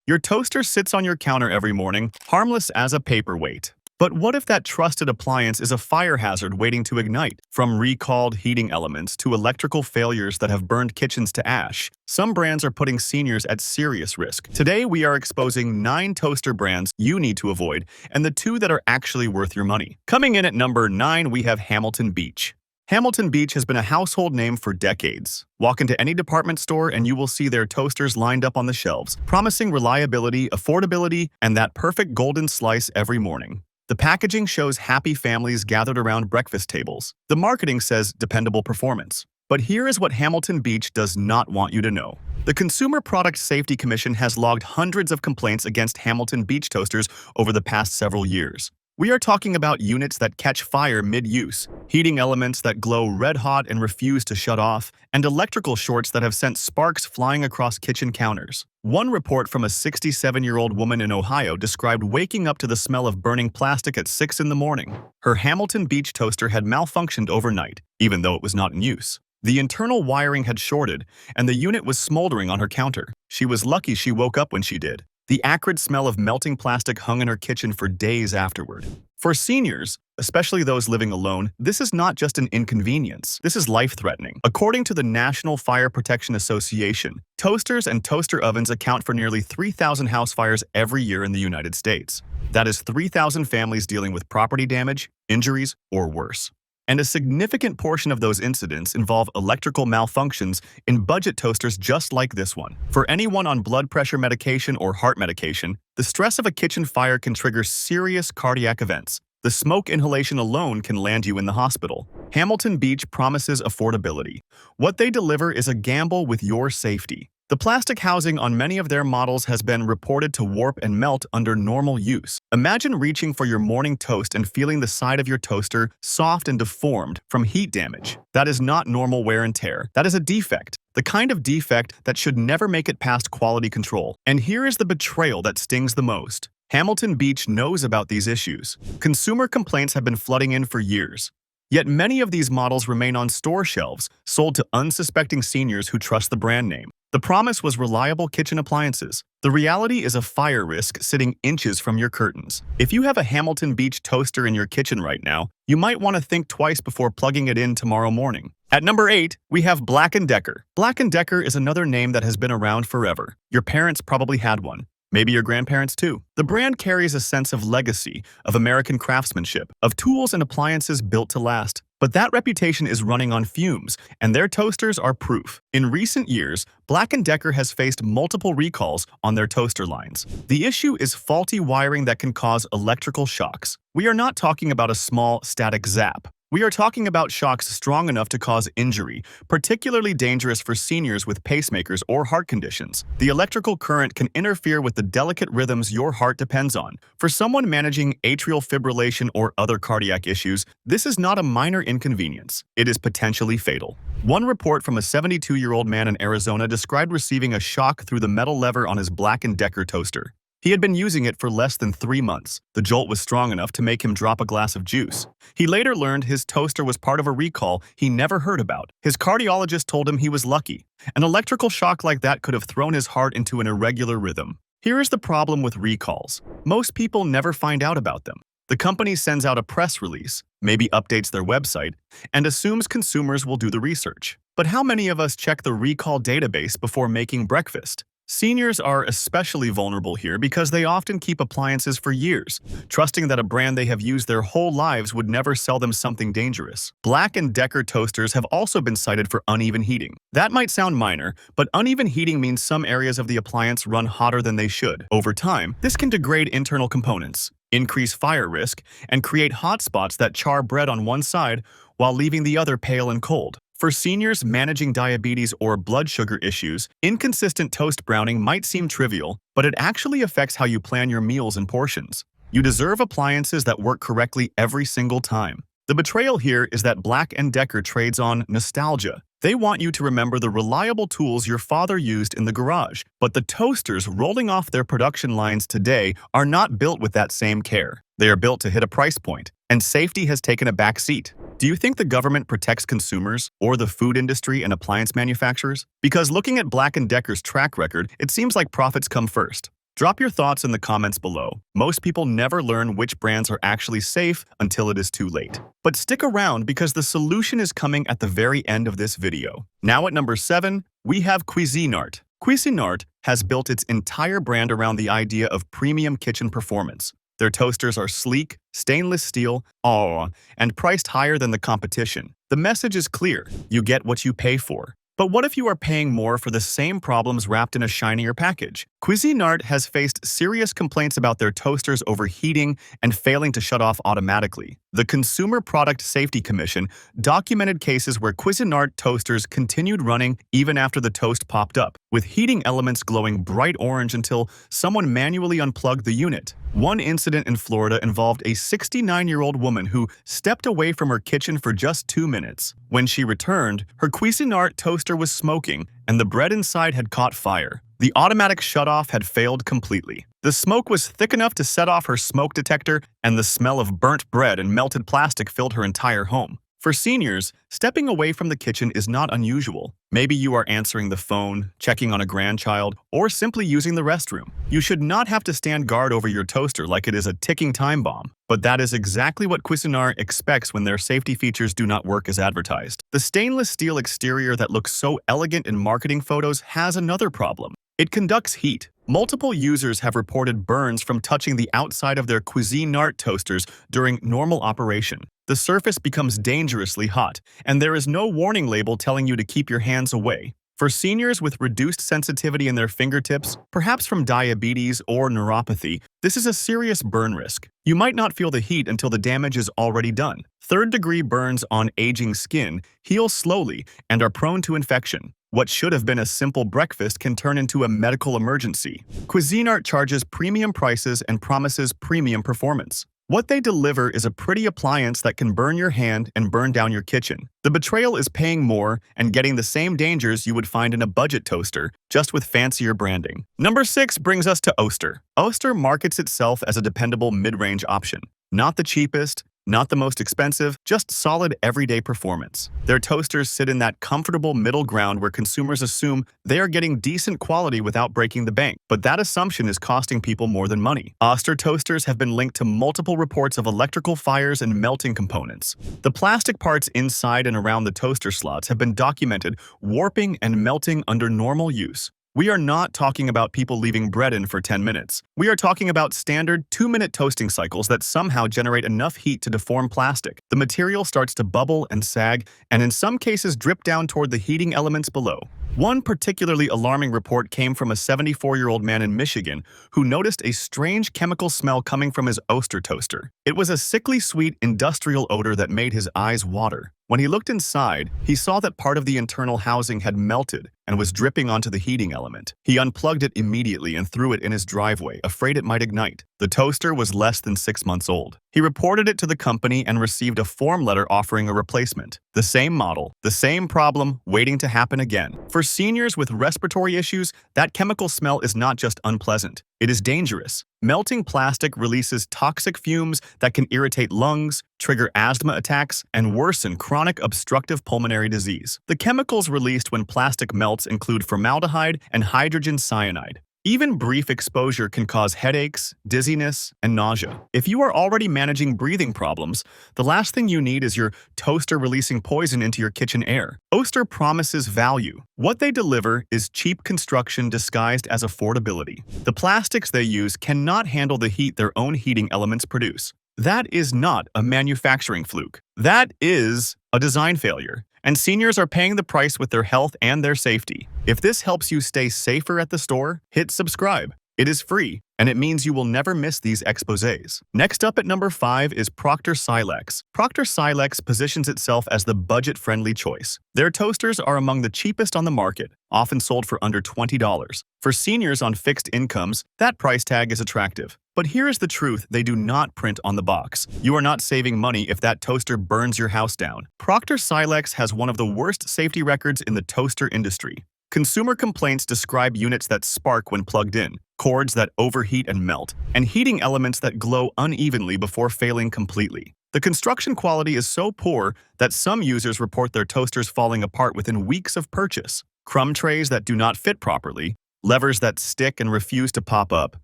Your toaster sits on your counter every morning, harmless as a paperweight. But what if that trusted appliance is a fire hazard waiting to ignite? From recalled heating elements to electrical failures that have burned kitchens to ash, some brands are putting seniors at serious risk. Today, we are exposing 9 toaster brands you need to avoid and the 2 that are actually worth your money. Coming in at number 9, we have Hamilton Beach. Hamilton Beach has been a household name for decades. Walk into any department store and you will see their toasters lined up on the shelves, promising reliability, affordability, and that perfect golden slice every morning. The packaging shows happy families gathered around breakfast tables. The marketing says dependable performance. But here is what Hamilton Beach does not want you to know. The Consumer Product Safety Commission has logged hundreds of complaints against Hamilton Beach toasters over the past several years. We are talking about units that catch fire mid-use, heating elements that glow red-hot and refuse to shut off, and electrical shorts that have sent sparks flying across kitchen counters. One report from a 67-year-old woman in Ohio described waking up to the smell of burning plastic at 6 in the morning. Her Hamilton Beach toaster had malfunctioned overnight, even though it was not in use. The internal wiring had shorted, and the unit was smoldering on her counter. She was lucky she woke up when she did. The acrid smell of melting plastic hung in her kitchen for days afterward. For seniors, especially those living alone, this is not just an inconvenience. This is life-threatening. According to the National Fire Protection Association, toasters and toaster ovens account for nearly 3,000 house fires every year in the United States. That is 3,000 families dealing with property damage, injuries, or worse. And a significant portion of those incidents involve electrical malfunctions in budget toasters just like this one. For anyone on blood pressure medication or heart medication, the stress of a kitchen fire can trigger serious cardiac events. The smoke inhalation alone can land you in the hospital. Hamilton Beach promises affordability. What they deliver is a gamble with your safety. The plastic housing on many of their models has been reported to warp and melt under normal use. Imagine reaching for your morning toast and feeling the side of your toaster soft and deformed from heat damage. That is not normal wear and tear. That is a defect. The kind of defect that should never make it past quality control. And here is the betrayal that stings the most. Hamilton Beach knows about these issues. Consumer complaints have been flooding in for years. Yet many of these models remain on store shelves, sold to unsuspecting seniors who trust the brand name. The promise was reliable kitchen appliances. The reality is a fire risk sitting inches from your curtains. If you have a Hamilton Beach toaster in your kitchen right now, you might want to think twice before plugging it in tomorrow morning. At number 8, we have Black & Decker. Black & Decker is another name that has been around forever. Your parents probably had one. Maybe your grandparents too. The brand carries a sense of legacy, of American craftsmanship, of tools and appliances built to last. But that reputation is running on fumes, and their toasters are proof. In recent years, Black & Decker has faced multiple recalls on their toaster lines. The issue is faulty wiring that can cause electrical shocks. We are not talking about a small, static zap. We are talking about shocks strong enough to cause injury, particularly dangerous for seniors with pacemakers or heart conditions. The electrical current can interfere with the delicate rhythms your heart depends on. For someone managing atrial fibrillation or other cardiac issues, this is not a minor inconvenience. It is potentially fatal. One report from a 72-year-old man in Arizona described receiving a shock through the metal lever on his Black & Decker toaster. He had been using it for less than 3 months. The jolt was strong enough to make him drop a glass of juice. He later learned his toaster was part of a recall he never heard about. His cardiologist told him he was lucky. An electrical shock like that could have thrown his heart into an irregular rhythm. Here is the problem with recalls. Most people never find out about them. The company sends out a press release, maybe updates their website, and assumes consumers will do the research. But how many of us check the recall database before making breakfast? Seniors are especially vulnerable here because they often keep appliances for years, trusting that a brand they have used their whole lives would never sell them something dangerous. Black & Decker toasters have also been cited for uneven heating. That might sound minor, but uneven heating means some areas of the appliance run hotter than they should. Over time, this can degrade internal components, increase fire risk, and create hot spots that char bread on one side while leaving the other pale and cold. For seniors managing diabetes or blood sugar issues, inconsistent toast browning might seem trivial, but it actually affects how you plan your meals and portions. You deserve appliances that work correctly every single time. The betrayal here is that Black & Decker trades on nostalgia. They want you to remember the reliable tools your father used in the garage, but the toasters rolling off their production lines today are not built with that same care. They are built to hit a price point, and safety has taken a back seat. Do you think the government protects consumers or the food industry and appliance manufacturers? Because looking at Black & Decker's track record, it seems like profits come first. Drop your thoughts in the comments below. Most people never learn which brands are actually safe until it is too late. But stick around because the solution is coming at the very end of this video. Now at number 7, we have Cuisinart. Cuisinart has built its entire brand around the idea of premium kitchen performance. Their toasters are sleek, stainless steel, and priced higher than the competition. The message is clear: you get what you pay for. But what if you are paying more for the same problems wrapped in a shinier package? Cuisinart has faced serious complaints about their toasters overheating and failing to shut off automatically. The Consumer Product Safety Commission documented cases where Cuisinart toasters continued running even after the toast popped up, with heating elements glowing bright orange until someone manually unplugged the unit. One incident in Florida involved a 69-year-old woman who stepped away from her kitchen for just 2 minutes. When she returned, her Cuisinart toaster was smoking and the bread inside had caught fire. The automatic shutoff had failed completely. The smoke was thick enough to set off her smoke detector, and the smell of burnt bread and melted plastic filled her entire home. For seniors, stepping away from the kitchen is not unusual. Maybe you are answering the phone, checking on a grandchild, or simply using the restroom. You should not have to stand guard over your toaster like it is a ticking time bomb. But that is exactly what Cuisinart expects when their safety features do not work as advertised. The stainless steel exterior that looks so elegant in marketing photos has another problem. It conducts heat. Multiple users have reported burns from touching the outside of their Cuisinart toasters during normal operation. The surface becomes dangerously hot, and there is no warning label telling you to keep your hands away. For seniors with reduced sensitivity in their fingertips, perhaps from diabetes or neuropathy, this is a serious burn risk. You might not feel the heat until the damage is already done. Third-degree burns on aging skin heal slowly and are prone to infection. What should have been a simple breakfast can turn into a medical emergency. Cuisinart charges premium prices and promises premium performance. What they deliver is a pretty appliance that can burn your hand and burn down your kitchen. The betrayal is paying more and getting the same dangers you would find in a budget toaster, just with fancier branding. Number 6 brings us to Oster. Oster markets itself as a dependable mid-range option. Not the cheapest, not the most expensive, just solid everyday performance. Their toasters sit in that comfortable middle ground where consumers assume they are getting decent quality without breaking the bank. But that assumption is costing people more than money. Oster toasters have been linked to multiple reports of electrical fires and melting components. The plastic parts inside and around the toaster slots have been documented warping and melting under normal use. We are not talking about people leaving bread in for 10 minutes. We are talking about standard 2-minute toasting cycles that somehow generate enough heat to deform plastic. The material starts to bubble and sag, and in some cases drip down toward the heating elements below. One particularly alarming report came from a 74-year-old man in Michigan who noticed a strange chemical smell coming from his Oster toaster. It was a sickly sweet industrial odor that made his eyes water. When he looked inside, he saw that part of the internal housing had melted and was dripping onto the heating element. He unplugged it immediately and threw it in his driveway, afraid it might ignite. The toaster was less than 6 months old. He reported it to the company and received a form letter offering a replacement. The same model, the same problem, waiting to happen again. For seniors with respiratory issues, that chemical smell is not just unpleasant. It is dangerous. Melting plastic releases toxic fumes that can irritate lungs, trigger asthma attacks, and worsen chronic obstructive pulmonary disease. The chemicals released when plastic melts include formaldehyde and hydrogen cyanide. Even brief exposure can cause headaches, dizziness, and nausea. If you are already managing breathing problems, the last thing you need is your toaster releasing poison into your kitchen air. Oster promises value. What they deliver is cheap construction disguised as affordability. The plastics they use cannot handle the heat their own heating elements produce. That is not a manufacturing fluke. That is a design failure. And seniors are paying the price with their health and their safety. If this helps you stay safer at the store, hit subscribe. It is free, and it means you will never miss these exposés. Next up at number 5 is Proctor Silex. Proctor Silex positions itself as the budget-friendly choice. Their toasters are among the cheapest on the market, often sold for under $20. For seniors on fixed incomes, that price tag is attractive. But here is the truth they do not print on the box. You are not saving money if that toaster burns your house down. Proctor Silex has one of the worst safety records in the toaster industry. Consumer complaints describe units that spark when plugged in, cords that overheat and melt, and heating elements that glow unevenly before failing completely. The construction quality is so poor that some users report their toasters falling apart within weeks of purchase. Crumb trays that do not fit properly, levers that stick and refuse to pop up,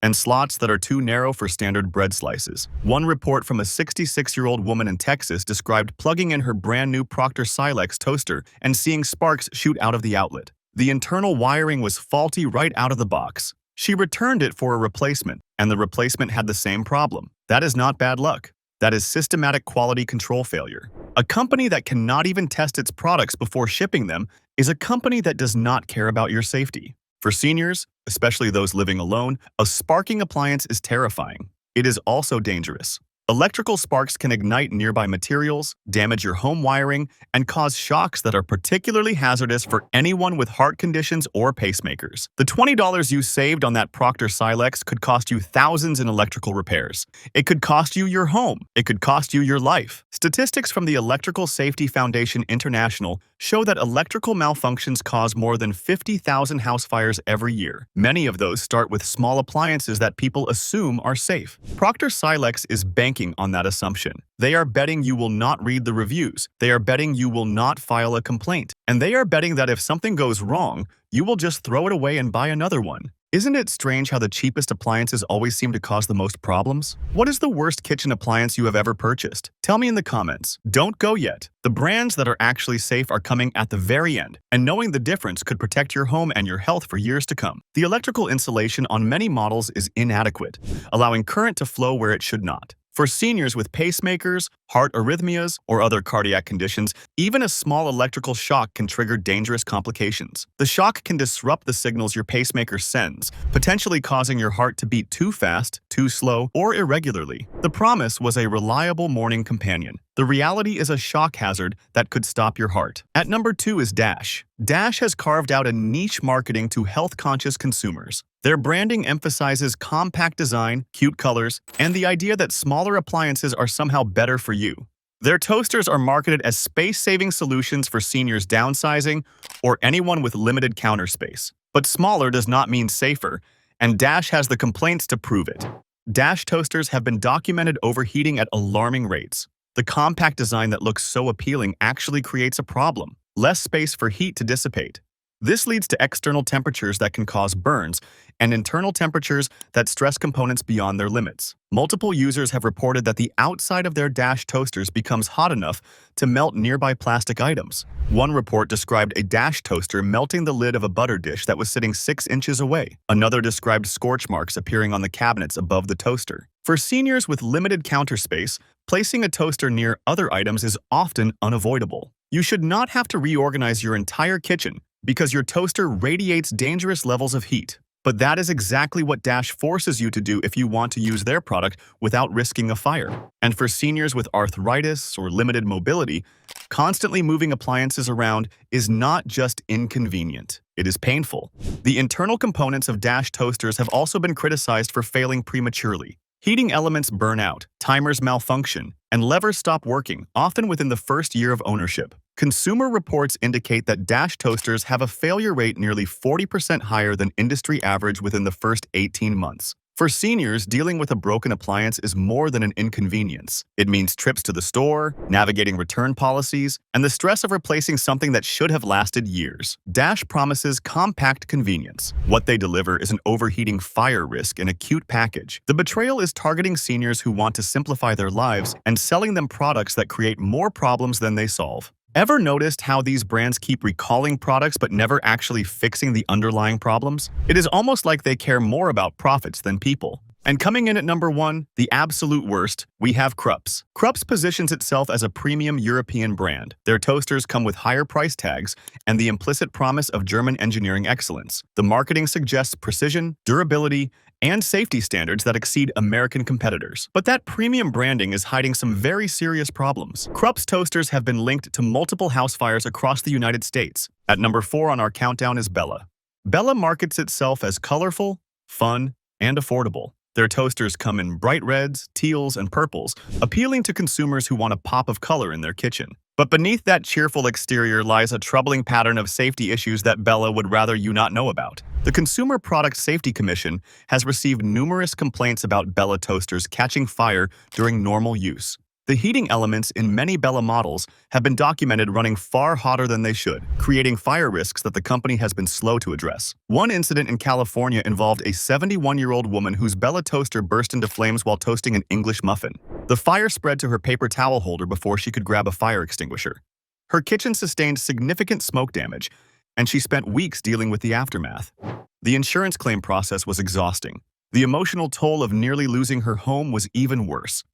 and slots that are too narrow for standard bread slices. One report from a 66-year-old woman in Texas described plugging in her brand new Proctor Silex toaster and seeing sparks shoot out of the outlet. The internal wiring was faulty right out of the box. She returned it for a replacement, and the replacement had the same problem. That is not bad luck. That is systematic quality control failure. A company that cannot even test its products before shipping them is a company that does not care about your safety. For seniors, especially those living alone, a sparking appliance is terrifying. It is also dangerous. Electrical sparks can ignite nearby materials, damage your home wiring, and cause shocks that are particularly hazardous for anyone with heart conditions or pacemakers. The $20 you saved on that Proctor Silex could cost you thousands in electrical repairs. It could cost you your home. It could cost you your life. Statistics from the Electrical Safety Foundation International show that electrical malfunctions cause more than 50,000 house fires every year. Many of those start with small appliances that people assume are safe. Proctor Silex is banking on that assumption. They are betting you will not read the reviews. They are betting you will not file a complaint. And they are betting that if something goes wrong, you will just throw it away and buy another one. Isn't it strange how the cheapest appliances always seem to cause the most problems? What is the worst kitchen appliance you have ever purchased? Tell me in the comments. Don't go yet. The brands that are actually safe are coming at the very end, and knowing the difference could protect your home and your health for years to come. The electrical insulation on many models is inadequate, allowing current to flow where it should not. For seniors with pacemakers, heart arrhythmias, or other cardiac conditions, even a small electrical shock can trigger dangerous complications. The shock can disrupt the signals your pacemaker sends, potentially causing your heart to beat too fast, too slow, or irregularly. The promise was a reliable morning companion. The reality is a shock hazard that could stop your heart. At number 2 is Dash. Dash has carved out a niche marketing to health-conscious consumers. Their branding emphasizes compact design, cute colors, and the idea that smaller appliances are somehow better for you. Their toasters are marketed as space-saving solutions for seniors downsizing or anyone with limited counter space. But smaller does not mean safer, and Dash has the complaints to prove it. Dash toasters have been documented overheating at alarming rates. The compact design that looks so appealing actually creates a problem: less space for heat to dissipate. This leads to external temperatures that can cause burns and internal temperatures that stress components beyond their limits. Multiple users have reported that the outside of their Dash toasters becomes hot enough to melt nearby plastic items. One report described a Dash toaster melting the lid of a butter dish that was sitting 6 inches away. Another described scorch marks appearing on the cabinets above the toaster. For seniors with limited counter space, placing a toaster near other items is often unavoidable. You should not have to reorganize your entire kitchen because your toaster radiates dangerous levels of heat. But that is exactly what Dash forces you to do if you want to use their product without risking a fire. And for seniors with arthritis or limited mobility, constantly moving appliances around is not just inconvenient, it is painful. The internal components of Dash toasters have also been criticized for failing prematurely. Heating elements burn out, timers malfunction, and levers stop working, often within the first year of ownership. Consumer reports indicate that Dash toasters have a failure rate nearly 40% higher than industry average within the first 18 months. For seniors, dealing with a broken appliance is more than an inconvenience. It means trips to the store, navigating return policies, and the stress of replacing something that should have lasted years. Dash promises compact convenience. What they deliver is an overheating fire risk in a cute package. The betrayal is targeting seniors who want to simplify their lives and selling them products that create more problems than they solve. Ever noticed how these brands keep recalling products but never actually fixing the underlying problems? It is almost like they care more about profits than people. And coming in at number 1, the absolute worst, we have Krups. Krups positions itself as a premium European brand. Their toasters come with higher price tags and the implicit promise of German engineering excellence. The marketing suggests precision, durability, and safety standards that exceed American competitors. But that premium branding is hiding some very serious problems. Krups toasters have been linked to multiple house fires across the United States. At number 4 on our countdown is Bella. Bella markets itself as colorful, fun, and affordable. Their toasters come in bright reds, teals, and purples, appealing to consumers who want a pop of color in their kitchen. But beneath that cheerful exterior lies a troubling pattern of safety issues that Bella would rather you not know about. The Consumer Product Safety Commission has received numerous complaints about Bella toasters catching fire during normal use. The heating elements in many Bella models have been documented running far hotter than they should, creating fire risks that the company has been slow to address. One incident in California involved a 71-year-old woman whose Bella toaster burst into flames while toasting an English muffin. The fire spread to her paper towel holder before she could grab a fire extinguisher. Her kitchen sustained significant smoke damage, and she spent weeks dealing with the aftermath. The insurance claim process was exhausting. The emotional toll of nearly losing her home was even worse.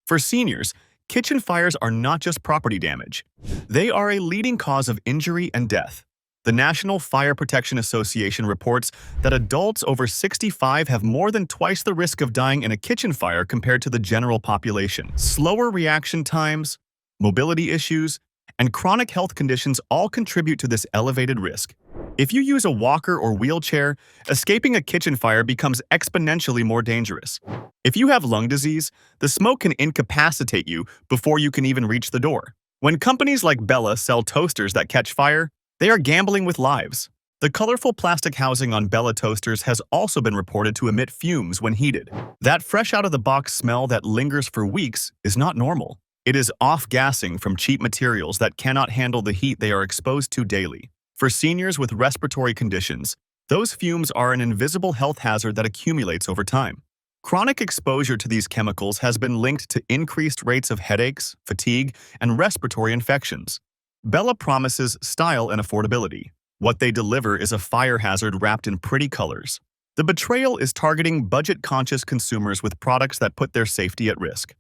For seniors, kitchen fires are not just property damage. They are a leading cause of injury and death. The National Fire Protection Association reports that adults over 65 have more than twice the risk of dying in a kitchen fire compared to the general population. Slower reaction times, mobility issues, and chronic health conditions all contribute to this elevated risk. If you use a walker or wheelchair, escaping a kitchen fire becomes exponentially more dangerous. If you have lung disease, the smoke can incapacitate you before you can even reach the door. When companies like Bella sell toasters that catch fire, they are gambling with lives. The colorful plastic housing on Bella toasters has also been reported to emit fumes when heated. That fresh-out-of-the-box smell that lingers for weeks is not normal. It is off-gassing from cheap materials that cannot handle the heat they are exposed to daily. For seniors with respiratory conditions, those fumes are an invisible health hazard that accumulates over time. Chronic exposure to these chemicals has been linked to increased rates of headaches, fatigue, and respiratory infections. Bella promises style and affordability. What they deliver is a fire hazard wrapped in pretty colors. The betrayal is targeting budget-conscious consumers with products that put their safety at risk.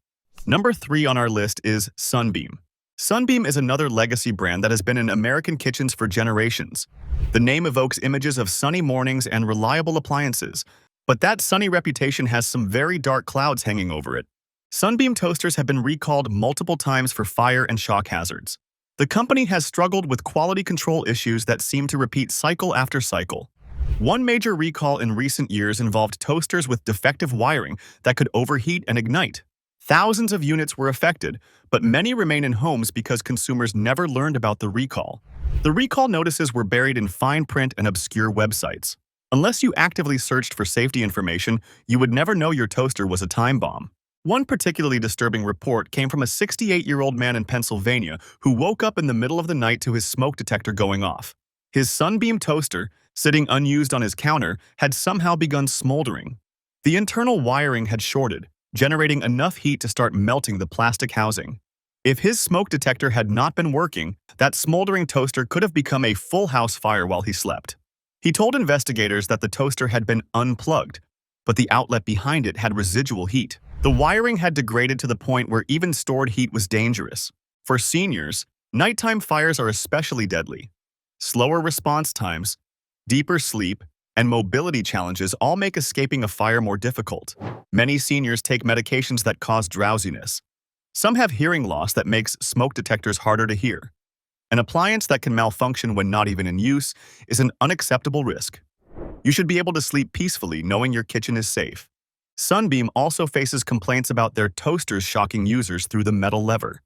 Number 3 on our list is Sunbeam. Sunbeam is another legacy brand that has been in American kitchens for generations. The name evokes images of sunny mornings and reliable appliances, but that sunny reputation has some very dark clouds hanging over it. Sunbeam toasters have been recalled multiple times for fire and shock hazards. The company has struggled with quality control issues that seem to repeat cycle after cycle. One major recall in recent years involved toasters with defective wiring that could overheat and ignite. Thousands of units were affected, but many remain in homes because consumers never learned about the recall. The recall notices were buried in fine print and obscure websites. Unless you actively searched for safety information, you would never know your toaster was a time bomb. One particularly disturbing report came from a 68-year-old man in Pennsylvania who woke up in the middle of the night to his smoke detector going off. His Sunbeam toaster, sitting unused on his counter, had somehow begun smoldering. The internal wiring had shorted, generating enough heat to start melting the plastic housing. If his smoke detector had not been working, that smoldering toaster could have become a full house fire while he slept. He told investigators that the toaster had been unplugged, but the outlet behind it had residual heat. The wiring had degraded to the point where even stored heat was dangerous. For seniors, nighttime fires are especially deadly. Slower response times, deeper sleep, and mobility challenges all make escaping a fire more difficult. Many seniors take medications that cause drowsiness. Some have hearing loss that makes smoke detectors harder to hear. An appliance that can malfunction when not even in use is an unacceptable risk. You should be able to sleep peacefully knowing your kitchen is safe. Sunbeam also faces complaints about their toasters shocking users through the metal lever.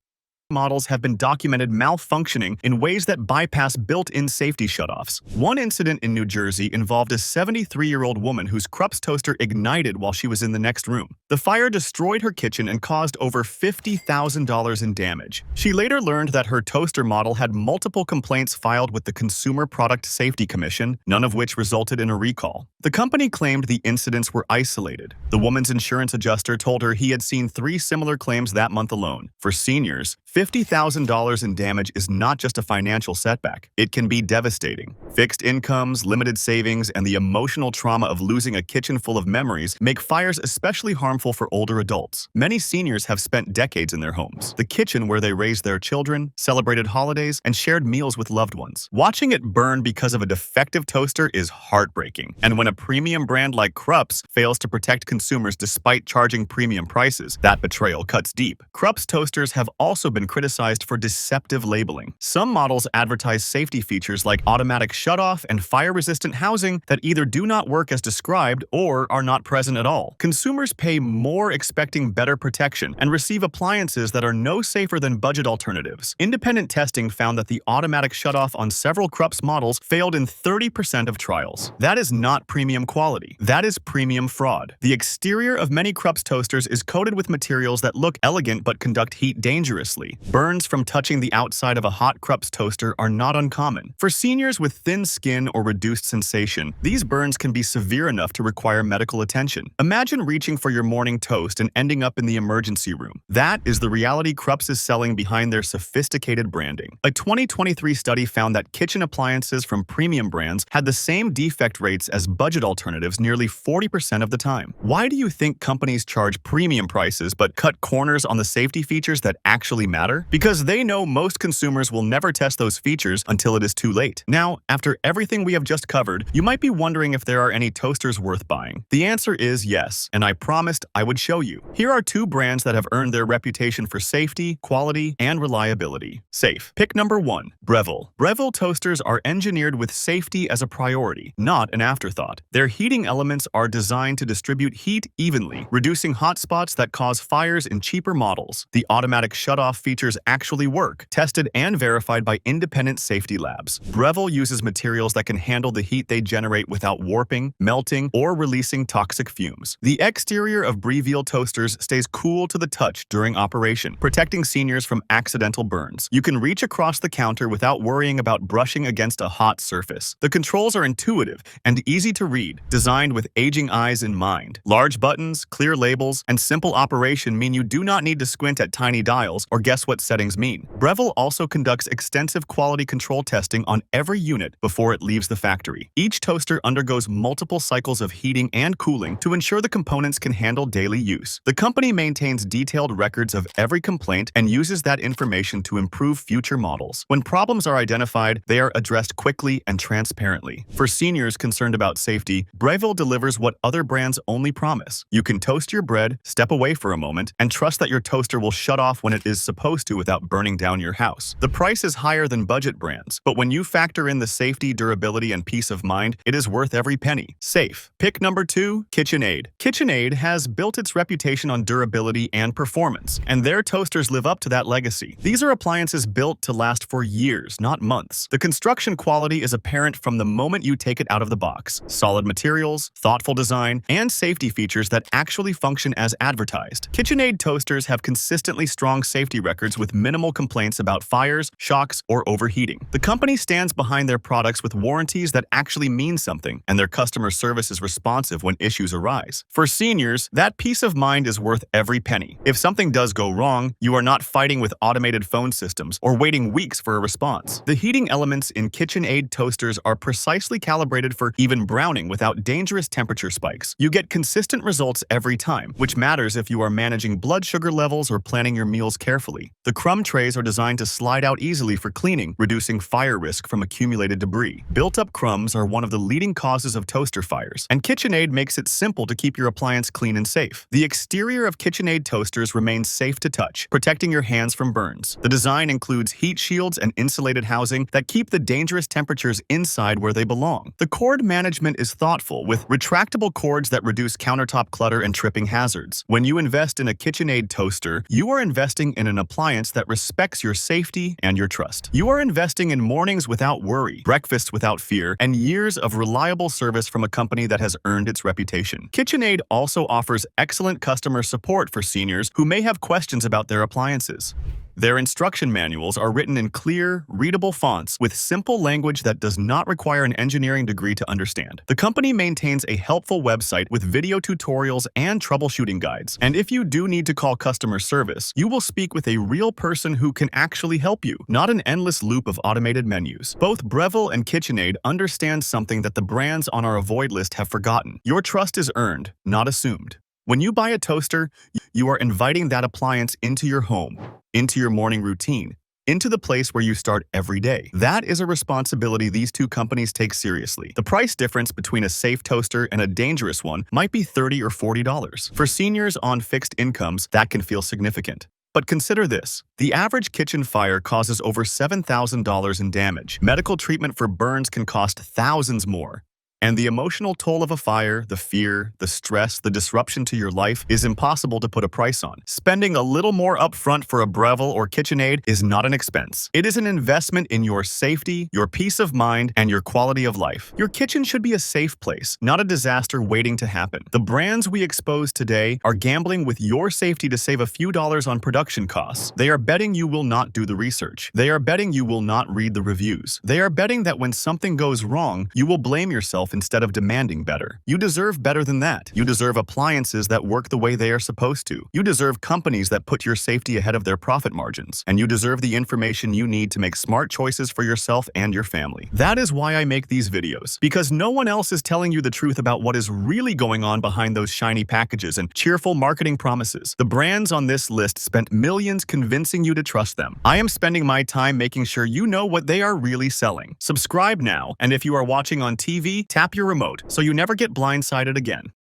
Models have been documented malfunctioning in ways that bypass built-in safety shutoffs. One incident in New Jersey involved a 73-year-old woman whose Krups toaster ignited while she was in the next room. The fire destroyed her kitchen and caused over $50,000 in damage. She later learned that her toaster model had multiple complaints filed with the Consumer Product Safety Commission, none of which resulted in a recall. The company claimed the incidents were isolated. The woman's insurance adjuster told her he had seen 3 similar claims that month alone. For seniors, $50,000 in damage is not just a financial setback. It can be devastating. Fixed incomes, limited savings, and the emotional trauma of losing a kitchen full of memories make fires especially harmful for older adults. Many seniors have spent decades in their homes, the kitchen where they raised their children, celebrated holidays, and shared meals with loved ones. Watching it burn because of a defective toaster is heartbreaking. And when a premium brand like Krups fails to protect consumers despite charging premium prices, that betrayal cuts deep. Krups toasters have also been been criticized for deceptive labeling. Some models advertise safety features like automatic shutoff and fire-resistant housing that either do not work as described or are not present at all. Consumers pay more expecting better protection and receive appliances that are no safer than budget alternatives. Independent testing found that the automatic shutoff on several Krups models failed in 30% of trials. That is not premium quality. That is premium fraud. The exterior of many Krups toasters is coated with materials that look elegant but conduct heat dangerously. Burns from touching the outside of a hot Krups toaster are not uncommon. For seniors with thin skin or reduced sensation, these burns can be severe enough to require medical attention. Imagine reaching for your morning toast and ending up in the emergency room. That is the reality Krups is selling behind their sophisticated branding. A 2023 study found that kitchen appliances from premium brands had the same defect rates as budget alternatives nearly 40% of the time. Why do you think companies charge premium prices but cut corners on the safety features that actually matter? Because they know most consumers will never test those features until it is too late. Now, after everything we have just covered, you might be wondering if there are any toasters worth buying. The answer is yes, and I promised I would show you. Here are two brands that have earned their reputation for safety, quality, and reliability. Safe. Pick number 1. Breville. Breville toasters are engineered with safety as a priority, not an afterthought. Their heating elements are designed to distribute heat evenly, reducing hot spots that cause fires in cheaper models. The automatic shutoff features actually work, tested and verified by independent safety labs. Breville uses materials that can handle the heat they generate without warping, melting, or releasing toxic fumes. The exterior of Breville toasters stays cool to the touch during operation, protecting seniors from accidental burns. You can reach across the counter without worrying about brushing against a hot surface. The controls are intuitive and easy to read, designed with aging eyes in mind. Large buttons, clear labels, and simple operation mean you do not need to squint at tiny dials or guess what settings mean. Breville also conducts extensive quality control testing on every unit before it leaves the factory. Each toaster undergoes multiple cycles of heating and cooling to ensure the components can handle daily use. The company maintains detailed records of every complaint and uses that information to improve future models. When problems are identified, they are addressed quickly and transparently. For seniors concerned about safety, Breville delivers what other brands only promise. You can toast your bread, step away for a moment, and trust that your toaster will shut off when it is supposed to without burning down your house. The price is higher than budget brands, but when you factor in the safety, durability, and peace of mind, it is worth every penny. Safe. Pick number 2, KitchenAid. KitchenAid has built its reputation on durability and performance, and their toasters live up to that legacy. These are appliances built to last for years, not months. The construction quality is apparent from the moment you take it out of the box. Solid materials, thoughtful design, and safety features that actually function as advertised. KitchenAid toasters have consistently strong safety records with minimal complaints about fires, shocks, or overheating. The company stands behind their products with warranties that actually mean something, and their customer service is responsive when issues arise. For seniors, that peace of mind is worth every penny. If something does go wrong, you are not fighting with automated phone systems or waiting weeks for a response. The heating elements in KitchenAid toasters are precisely calibrated for even browning without dangerous temperature spikes. You get consistent results every time, which matters if you are managing blood sugar levels or planning your meals carefully. The crumb trays are designed to slide out easily for cleaning, reducing fire risk from accumulated debris. Built-up crumbs are one of the leading causes of toaster fires, and KitchenAid makes it simple to keep your appliance clean and safe. The exterior of KitchenAid toasters remains safe to touch, protecting your hands from burns. The design includes heat shields and insulated housing that keep the dangerous temperatures inside where they belong. The cord management is thoughtful, with retractable cords that reduce countertop clutter and tripping hazards. When you invest in a KitchenAid toaster, you are investing in an appliance that respects your safety and your trust. You are investing in mornings without worry, breakfasts without fear, and years of reliable service from a company that has earned its reputation. KitchenAid also offers excellent customer support for seniors who may have questions about their appliances. Their instruction manuals are written in clear, readable fonts with simple language that does not require an engineering degree to understand. The company maintains a helpful website with video tutorials and troubleshooting guides. And if you do need to call customer service, you will speak with a real person who can actually help you, not an endless loop of automated menus. Both Breville and KitchenAid understand something that the brands on our avoid list have forgotten. Your trust is earned, not assumed. When you buy a toaster, you are inviting that appliance into your home, into your morning routine, into the place where you start every day. That is a responsibility these two companies take seriously. The price difference between a safe toaster and a dangerous one might be $30 or $40. For seniors on fixed incomes, that can feel significant. But consider this. The average kitchen fire causes over $7,000 in damage. Medical treatment for burns can cost thousands more. And the emotional toll of a fire, the fear, the stress, the disruption to your life is impossible to put a price on. Spending a little more upfront for a Breville or KitchenAid is not an expense. It is an investment in your safety, your peace of mind, and your quality of life. Your kitchen should be a safe place, not a disaster waiting to happen. The brands we expose today are gambling with your safety to save a few dollars on production costs. They are betting you will not do the research. They are betting you will not read the reviews. They are betting that when something goes wrong, you will blame yourself instead of demanding better. You deserve better than that. You deserve appliances that work the way they are supposed to. You deserve companies that put your safety ahead of their profit margins. And you deserve the information you need to make smart choices for yourself and your family. That is why I make these videos, because no one else is telling you the truth about what is really going on behind those shiny packages and cheerful marketing promises. The brands on this list spent millions convincing you to trust them. I am spending my time making sure you know what they are really selling. Subscribe now, and if you are watching on TV, tap your remote so you never get blindsided again.